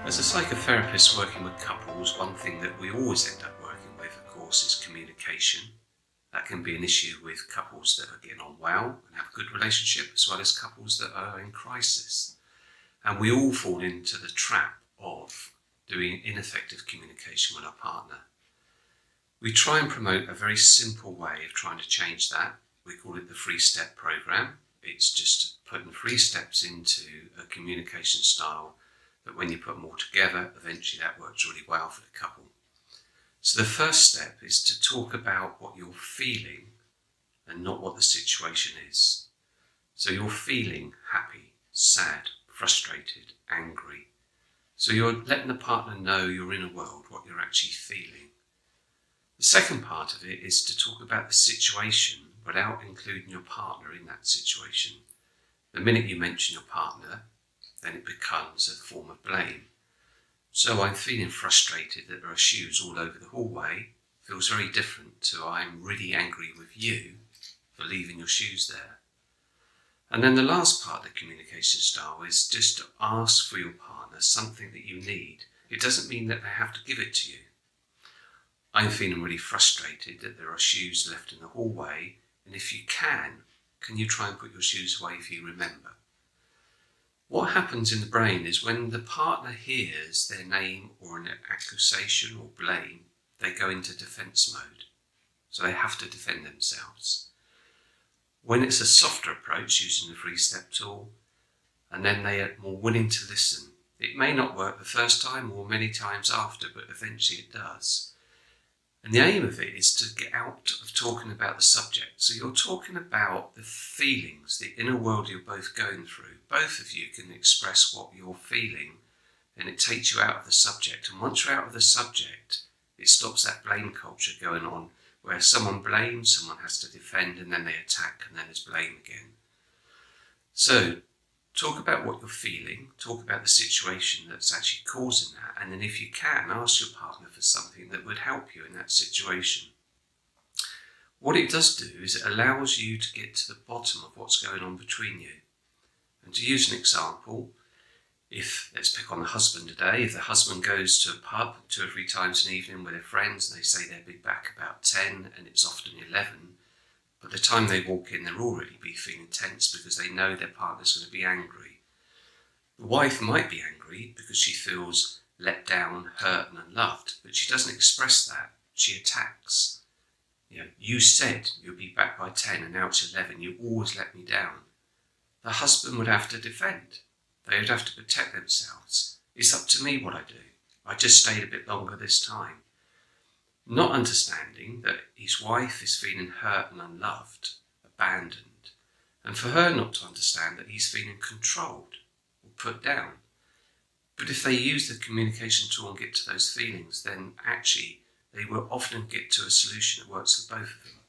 As a psychotherapist working with couples, one thing that we always end up working with, of course, is communication. That can be an issue with couples that are getting on well and have a good relationship, as well as couples that are in crisis. And we all fall into the trap of doing ineffective communication with our partner. We try and promote a very simple way of trying to change that. We call it the 3-step program. It's just putting 3 steps into a communication style that when you put them all together, eventually that works really well for the couple. So the first step is to talk about what you're feeling and not what the situation is. So you're feeling happy, sad, frustrated, angry. So you're letting the partner know your inner world, what you're actually feeling. The second part of it is to talk about the situation without including your partner in that situation. The minute you mention your partner, then it becomes a form of blame. So I'm feeling frustrated that there are shoes all over the hallway. Feels very different to I'm really angry with you for leaving your shoes there. And then the last part of the communication style is just to ask for your partner something that you need. It doesn't mean that they have to give it to you. I'm feeling really frustrated that there are shoes left in the hallway, and if you can you try and put your shoes away if you remember? What happens in the brain is when the partner hears their name or an accusation or blame, they go into defense mode. So they have to defend themselves. When it's a softer approach using the 3-step tool, and then they are more willing to listen. It may not work the first time or many times after, but eventually it does. And the aim of it is to get out of talking about the subject. So you're talking about the feelings, the inner world you're both going through. Both of you can express what you're feeling, and it takes you out of the subject. And once you're out of the subject, it stops that blame culture going on, where someone blames, someone has to defend, and then they attack, and then there's blame again. So talk about what you're feeling, talk about the situation that's actually causing that, and then if you can, ask your partner for something that would help you in that situation. What it does do is it allows you to get to the bottom of what's going on between you. And to use an example, let's pick on the husband today, if the husband goes to a pub 2 or 3 times an evening with their friends and they say they'll be back about 10 and it's often 11, by the time they walk in, they're already be feeling tense because they know their partner's going to be angry. The wife might be angry because she feels let down, hurt and unloved, but she doesn't express that. She attacks. You said you'll be back by 10 and now it's 11. You always let me down. The husband would have to defend. They would have to protect themselves. It's up to me what I do. I just stayed a bit longer this time. Not understanding that his wife is feeling hurt and unloved, abandoned, and for her not to understand that he's feeling controlled or put down. But if they use the communication tool and get to those feelings, then actually they will often get to a solution that works for both of them.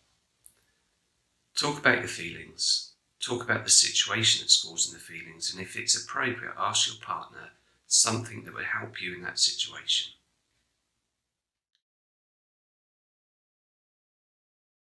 Talk about your feelings, talk about the situation that's causing the feelings, and if it's appropriate, ask your partner something that would help you in that situation.